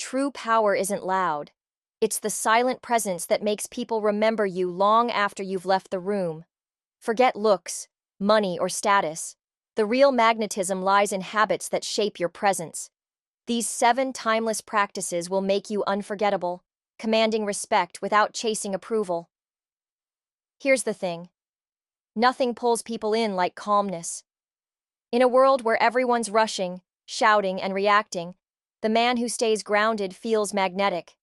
true power isn't loud. It's the silent presence that makes people remember you long after you've left the room. Forget looks, money, or status. The real magnetism lies in habits that shape your presence. These 7 timeless practices will make you unforgettable, commanding respect without chasing approval. Here's the thing. Nothing pulls people in like calmness. In a world where everyone's rushing, shouting, and reacting, the man who stays grounded feels magnetic.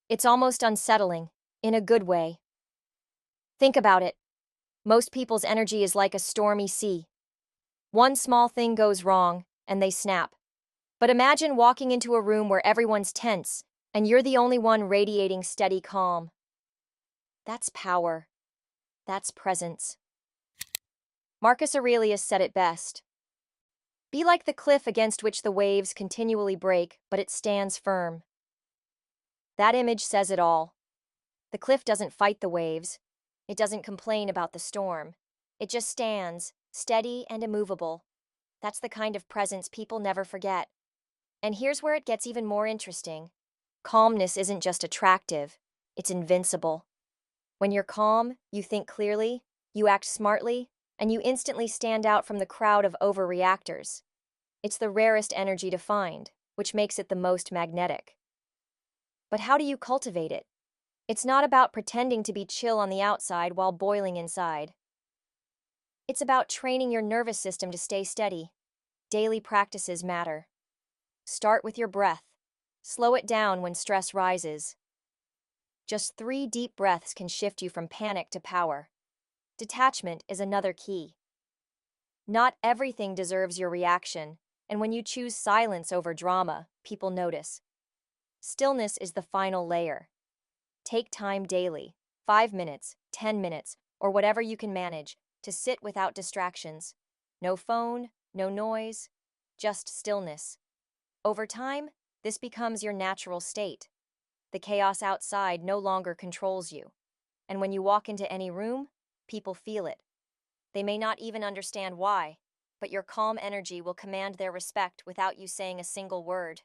It's almost unsettling, in a good way. Think about it. Most people's energy is like a stormy sea. One small thing goes wrong, and they snap. But imagine walking into a room where everyone's tense, and you're the only one radiating steady calm. That's power. That's presence. Marcus Aurelius said it best. Be like the cliff against which the waves continually break, but it stands firm. That image says it all. The cliff doesn't fight the waves. It doesn't complain about the storm. It just stands, steady and immovable. That's the kind of presence people never forget. And here's where it gets even more interesting. Calmness isn't just attractive, it's invincible. When you're calm, you think clearly, you act smartly, and you instantly stand out from the crowd of overreactors. It's the rarest energy to find, which makes it the most magnetic. But how do you cultivate it? It's not about pretending to be chill on the outside while boiling inside. It's about training your nervous system to stay steady. Daily practices matter. Start with your breath. Slow it down when stress rises. Just 3 deep breaths can shift you from panic to power. Detachment is another key. Not everything deserves your reaction, and when you choose silence over drama, people notice. Stillness is the final layer. Take time daily, 5 minutes, 10 minutes, or whatever you can manage, to sit without distractions. No phone, no noise, just stillness. Over time, this becomes your natural state. The chaos outside no longer controls you. And when you walk into any room, people feel it. They may not even understand why, but your calm energy will command their respect without you saying a single word.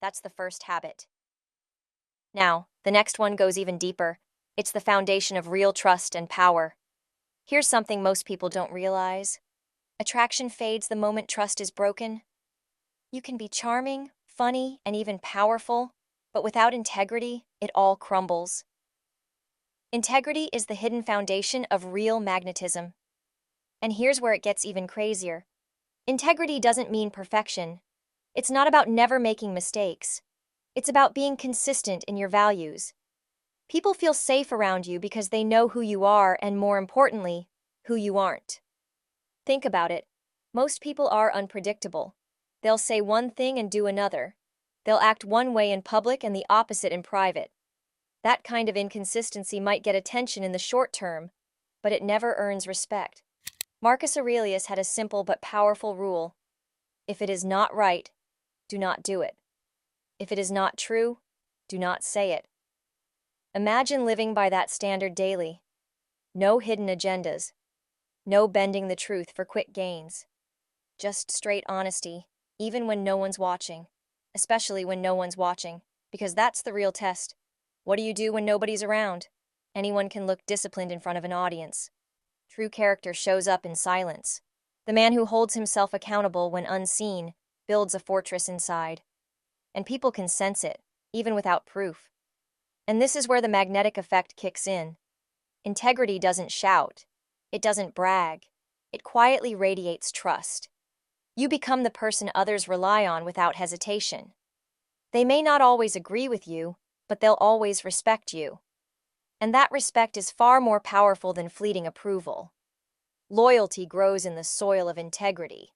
That's the first habit. Now, the next one goes even deeper. It's the foundation of real trust and power. Here's something most people don't realize. Attraction fades the moment trust is broken. You can be charming, funny, and even powerful, but without integrity, it all crumbles. Integrity is the hidden foundation of real magnetism. And here's where it gets even crazier. Integrity doesn't mean perfection. It's not about never making mistakes. It's about being consistent in your values. People feel safe around you because they know who you are and, more importantly, who you aren't. Think about it. Most people are unpredictable. They'll say one thing and do another. They'll act one way in public and the opposite in private. That kind of inconsistency might get attention in the short term, but it never earns respect. Marcus Aurelius had a simple but powerful rule. If it is not right, do not do it. If it is not true, do not say it. Imagine living by that standard daily. No hidden agendas. No bending the truth for quick gains. Just straight honesty, even when no one's watching. Especially when no one's watching, because that's the real test. What do you do when nobody's around? Anyone can look disciplined in front of an audience. True character shows up in silence. The man who holds himself accountable when unseen builds a fortress inside. And people can sense it, even without proof. And this is where the magnetic effect kicks in. Integrity doesn't shout. It doesn't brag. It quietly radiates trust. You become the person others rely on without hesitation. They may not always agree with you, but they'll always respect you. And that respect is far more powerful than fleeting approval. Loyalty grows in the soil of integrity.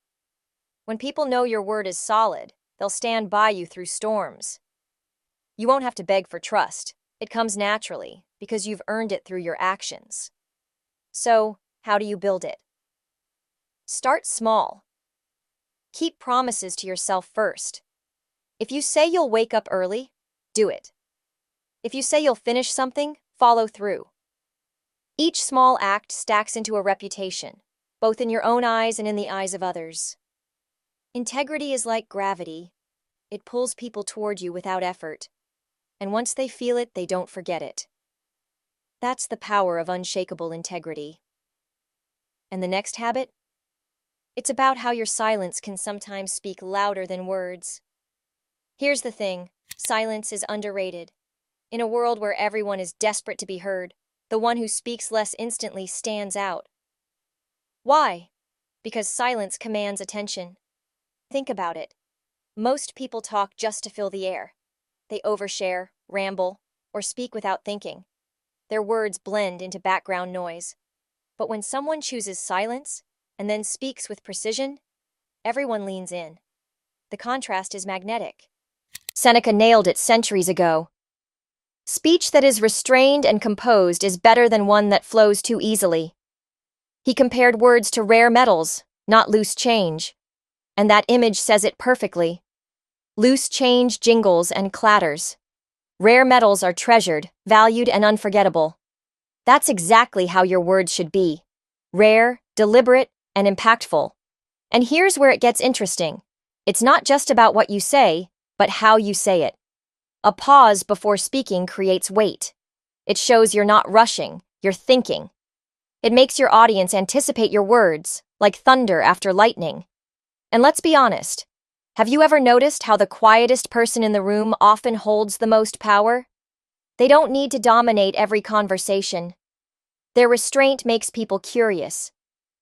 When people know your word is solid, they'll stand by you through storms. You won't have to beg for trust. It comes naturally, because you've earned it through your actions. So, how do you build it? Start small. Keep promises to yourself first. If you say you'll wake up early, do it. If you say you'll finish something, follow through. Each small act stacks into a reputation, both in your own eyes and in the eyes of others. Integrity is like gravity. It pulls people toward you without effort. And once they feel it, they don't forget it. That's the power of unshakable integrity. And the next habit? It's about how your silence can sometimes speak louder than words. Here's the thing, silence is underrated. In a world where everyone is desperate to be heard, the one who speaks less instantly stands out. Why? Because silence commands attention. Think about it. Most people talk just to fill the air. They overshare, ramble, or speak without thinking. Their words blend into background noise. But when someone chooses silence and then speaks with precision, everyone leans in. The contrast is magnetic. Seneca nailed it centuries ago. Speech that is restrained and composed is better than one that flows too easily. He compared words to rare metals, not loose change. And that image says it perfectly. Loose change jingles and clatters. Rare metals are treasured, valued, and unforgettable. That's exactly how your words should be. Rare, deliberate, and impactful. And here's where it gets interesting. It's not just about what you say, but how you say it. A pause before speaking creates weight. It shows you're not rushing, you're thinking. It makes your audience anticipate your words, like thunder after lightning. And let's be honest, have you ever noticed how the quietest person in the room often holds the most power? They don't need to dominate every conversation. Their restraint makes people curious.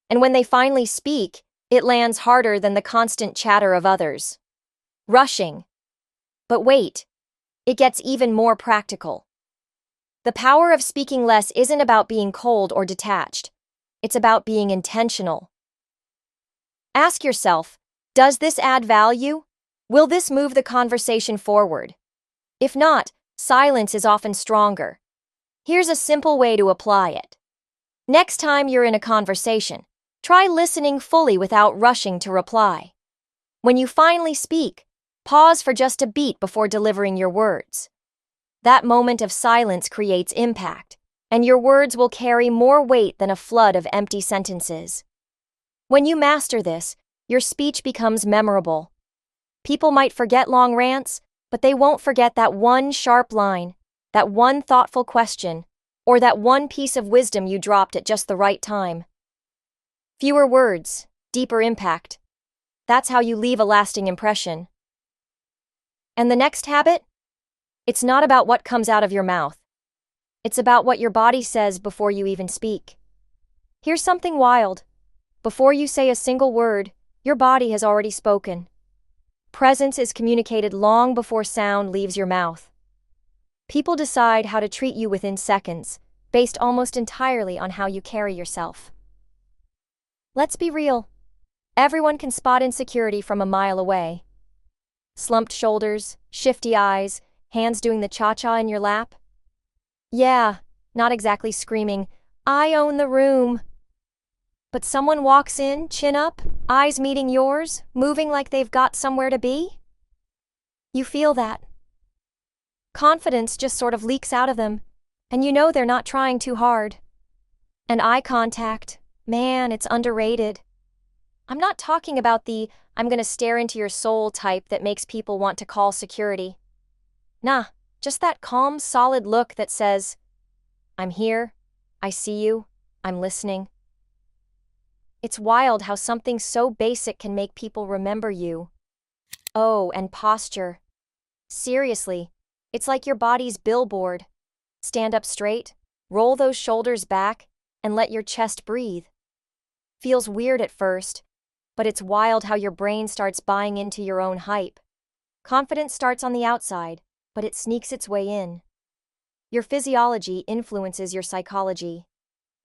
And when they finally speak, it lands harder than the constant chatter of others. Rushing. But wait, it gets even more practical. The power of speaking less isn't about being cold or detached. It's about being intentional. Ask yourself, does this add value? Will this move the conversation forward? If not, silence is often stronger. Here's a simple way to apply it. Next time you're in a conversation, try listening fully without rushing to reply. When you finally speak, pause for just a beat before delivering your words. That moment of silence creates impact, and your words will carry more weight than a flood of empty sentences. When you master this, your speech becomes memorable. People might forget long rants, but they won't forget that one sharp line, that one thoughtful question, or that one piece of wisdom you dropped at just the right time. Fewer words, deeper impact. That's how you leave a lasting impression. And the next habit? It's not about what comes out of your mouth. It's about what your body says before you even speak. Here's something wild. Before you say a single word, your body has already spoken. Presence is communicated long before sound leaves your mouth. People decide how to treat you within seconds, based almost entirely on how you carry yourself. Let's be real. Everyone can spot insecurity from a mile away. Slumped shoulders, shifty eyes, hands doing the cha-cha in your lap. Yeah, not exactly screaming, "I own the room." But someone walks in, chin up, eyes meeting yours, moving like they've got somewhere to be. You feel that. Confidence just sort of leaks out of them, and you know they're not trying too hard. And eye contact, man, it's underrated. I'm not talking about the "I'm gonna stare into your soul" type that makes people want to call security. Nah, just that calm, solid look that says, "I'm here, I see you, I'm listening." It's wild how something so basic can make people remember you. Oh, and posture. Seriously, it's like your body's billboard. Stand up straight, roll those shoulders back, and let your chest breathe. Feels weird at first, but it's wild how your brain starts buying into your own hype. Confidence starts on the outside, but it sneaks its way in. Your physiology influences your psychology.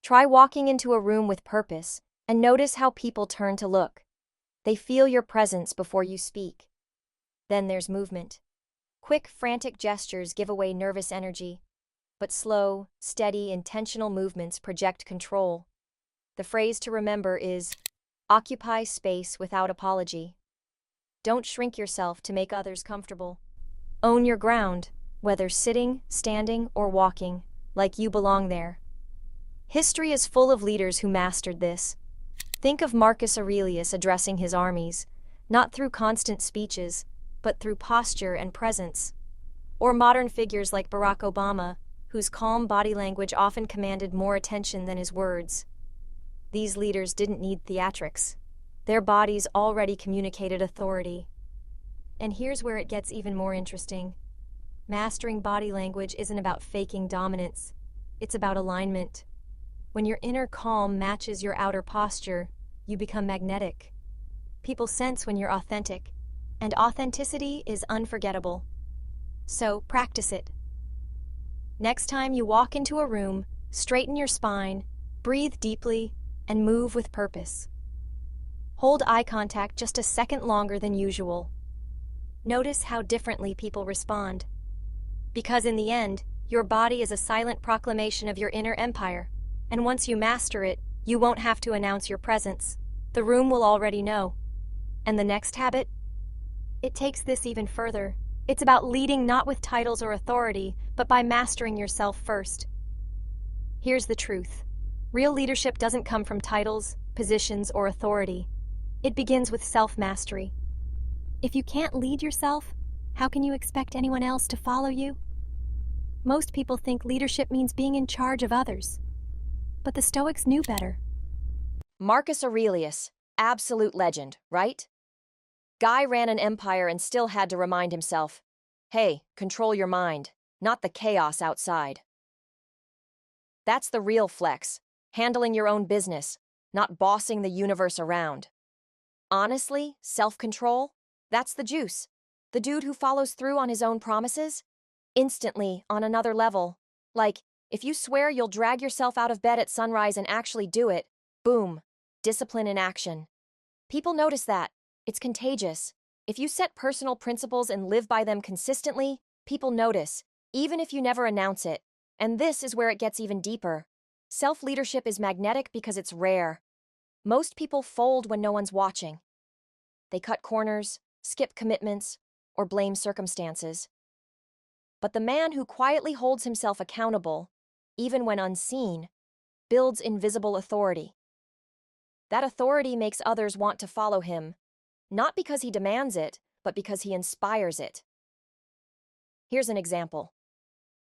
Try walking into a room with purpose, and notice how people turn to look. They feel your presence before you speak. Then there's movement. Quick, frantic gestures give away nervous energy, but slow, steady, intentional movements project control. The phrase to remember is, occupy space without apology. Don't shrink yourself to make others comfortable. Own your ground, whether sitting, standing, or walking, like you belong there. History is full of leaders who mastered this. Think of Marcus Aurelius addressing his armies, not through constant speeches, but through posture and presence. Or modern figures like Barack Obama, whose calm body language often commanded more attention than his words. These leaders didn't need theatrics. Their bodies already communicated authority. And here's where it gets even more interesting. Mastering body language isn't about faking dominance. It's about alignment. When your inner calm matches your outer posture, you become magnetic. People sense when you're authentic, and authenticity is unforgettable. So practice it. Next time you walk into a room, straighten your spine, breathe deeply, and move with purpose. Hold eye contact just a second longer than usual. Notice how differently people respond. Because in the end, your body is a silent proclamation of your inner empire, and once you master it, you won't have to announce your presence. The room will already know. And the next habit? It takes this even further. It's about leading not with titles or authority, but by mastering yourself first. Here's the truth. Real leadership doesn't come from titles, positions, or authority. It begins with self-mastery. If you can't lead yourself, how can you expect anyone else to follow you? Most people think leadership means being in charge of others. But the Stoics knew better. Marcus Aurelius, absolute legend, right? Guy ran an empire and still had to remind himself, hey, control your mind, not the chaos outside. That's the real flex, handling your own business, not bossing the universe around. Honestly, self-control, that's the juice. The dude who follows through on his own promises? Instantly, on another level. Like, if you swear you'll drag yourself out of bed at sunrise and actually do it, boom, discipline in action. People notice that. It's contagious. If you set personal principles and live by them consistently, people notice, even if you never announce it. And this is where it gets even deeper. Self-leadership is magnetic because it's rare. Most people fold when no one's watching. They cut corners, skip commitments, or blame circumstances. But the man who quietly holds himself accountable, even when unseen, builds invisible authority. That authority makes others want to follow him, not because he demands it, but because he inspires it. Here's an example.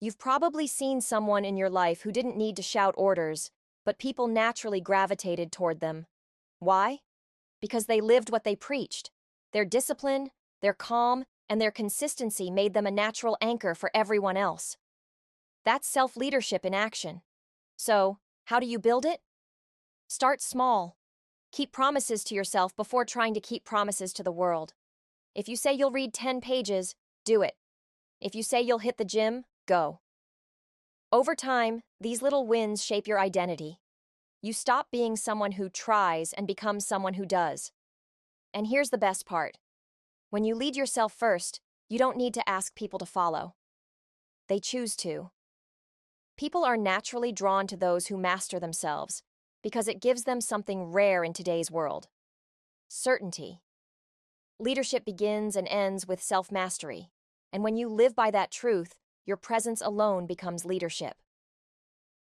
You've probably seen someone in your life who didn't need to shout orders, but people naturally gravitated toward them. Why? Because they lived what they preached. Their discipline, their calm, and their consistency made them a natural anchor for everyone else. That's self-leadership in action. So, how do you build it? Start small. Keep promises to yourself before trying to keep promises to the world. If you say you'll read 10 pages, do it. If you say you'll hit the gym, go. Over time, these little wins shape your identity. You stop being someone who tries and become someone who does. And here's the best part. When you lead yourself first, you don't need to ask people to follow. They choose to. People are naturally drawn to those who master themselves, because it gives them something rare in today's world. Certainty. Leadership begins and ends with self-mastery, and when you live by that truth, your presence alone becomes leadership.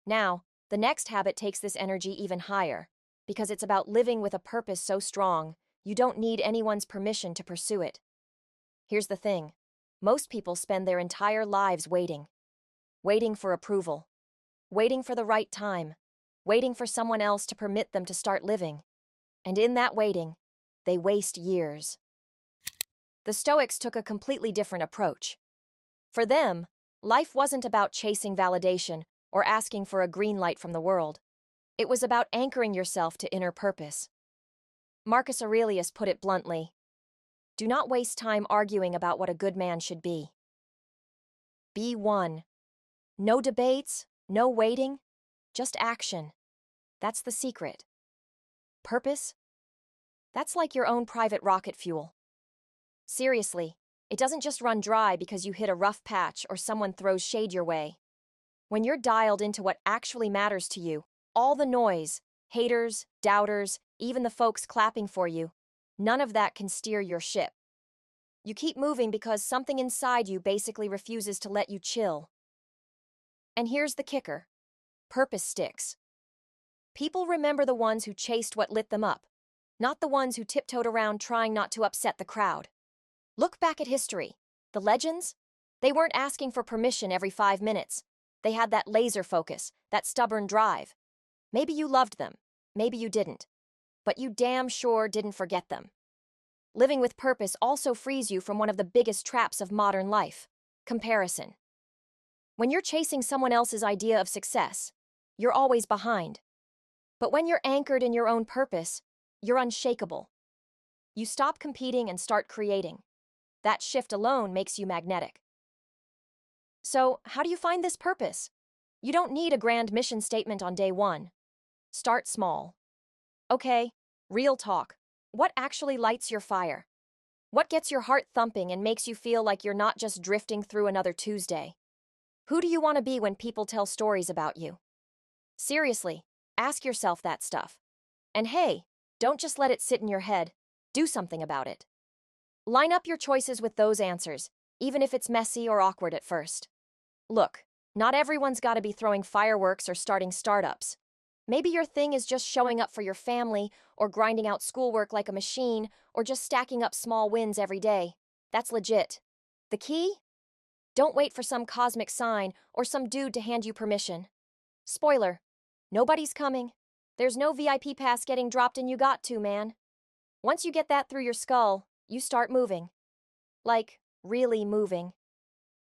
Now, the next habit takes this energy even higher, because it's about living with a purpose so strong, you don't need anyone's permission to pursue it. Here's the thing. Most people spend their entire lives waiting. Waiting for approval. Waiting for the right time. Waiting for someone else to permit them to start living. And in that waiting, they waste years. The Stoics took a completely different approach. For them, life wasn't about chasing validation or asking for a green light from the world. It was about anchoring yourself to inner purpose. Marcus Aurelius put it bluntly, do not waste time arguing about what a good man should be. Be one. No debates, no waiting, just action. That's the secret. Purpose? That's like your own private rocket fuel. Seriously, it doesn't just run dry because you hit a rough patch or someone throws shade your way. When you're dialed into what actually matters to you, all the noise, haters, doubters, even the folks clapping for you, none of that can steer your ship. You keep moving because something inside you basically refuses to let you chill. And here's the kicker. Purpose sticks. People remember the ones who chased what lit them up, not the ones who tiptoed around trying not to upset the crowd. Look back at history. The legends? They weren't asking for permission every 5 minutes. They had that laser focus, that stubborn drive. Maybe you loved them. Maybe you didn't. But you damn sure didn't forget them. Living with purpose also frees you from one of the biggest traps of modern life: comparison. When you're chasing someone else's idea of success, you're always behind. But when you're anchored in your own purpose, you're unshakable. You stop competing and start creating. That shift alone makes you magnetic. So, how do you find this purpose? You don't need a grand mission statement on day one. Start small. Okay, real talk. What actually lights your fire? What gets your heart thumping and makes you feel like you're not just drifting through another Tuesday? Who do you want to be when people tell stories about you? Seriously, ask yourself that stuff. And hey, don't just let it sit in your head. Do something about it. Line up your choices with those answers, even if it's messy or awkward at first. Look, not everyone's got to be throwing fireworks or starting startups. Maybe your thing is just showing up for your family, or grinding out schoolwork like a machine, or just stacking up small wins every day. That's legit. The key? Don't wait for some cosmic sign or some dude to hand you permission. Spoiler: nobody's coming. There's no VIP pass getting dropped and you got to, man. Once you get that through your skull, you start moving. Like, really moving.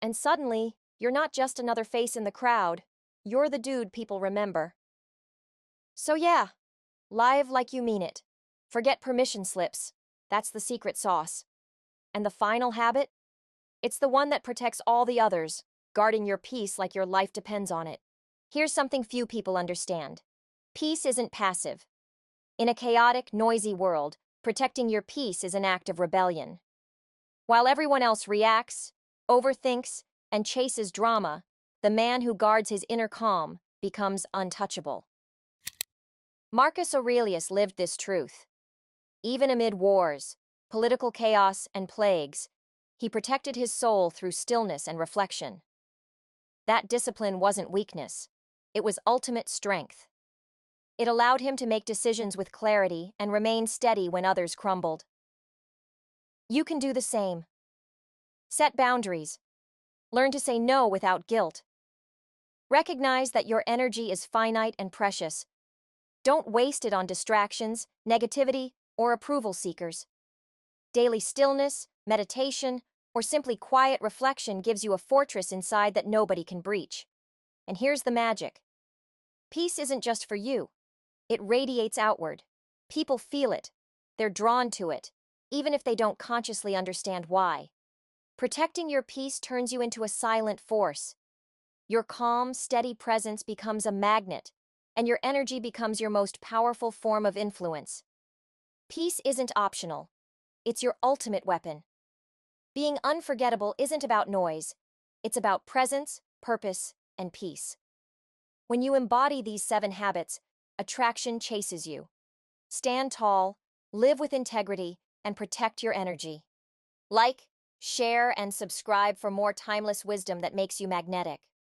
And suddenly, you're not just another face in the crowd. You're the dude people remember. So yeah, live like you mean it. Forget permission slips. That's the secret sauce. And the final habit? It's the one that protects all the others, guarding your peace like your life depends on it. Here's something few people understand. Peace isn't passive. In a chaotic, noisy world, protecting your peace is an act of rebellion. While everyone else reacts, overthinks, and chases drama, the man who guards his inner calm becomes untouchable. Marcus Aurelius lived this truth. Even amid wars, political chaos, and plagues, he protected his soul through stillness and reflection. That discipline wasn't weakness. It was ultimate strength. It allowed him to make decisions with clarity and remain steady when others crumbled. You can do the same. Set boundaries. Learn to say no without guilt. Recognize that your energy is finite and precious. Don't waste it on distractions, negativity, or approval seekers. Daily stillness, meditation, or simply quiet reflection gives you a fortress inside that nobody can breach. And here's the magic. Peace isn't just for you. It radiates outward. People feel it. They're drawn to it, even if they don't consciously understand why. Protecting your peace turns you into a silent force. Your calm, steady presence becomes a magnet, and your energy becomes your most powerful form of influence. Peace isn't optional. It's your ultimate weapon. Being unforgettable isn't about noise. It's about presence, purpose, and peace. When you embody these 7 habits, attraction chases you. Stand tall, live with integrity, and protect your energy. Like, share, and subscribe for more timeless wisdom that makes you magnetic.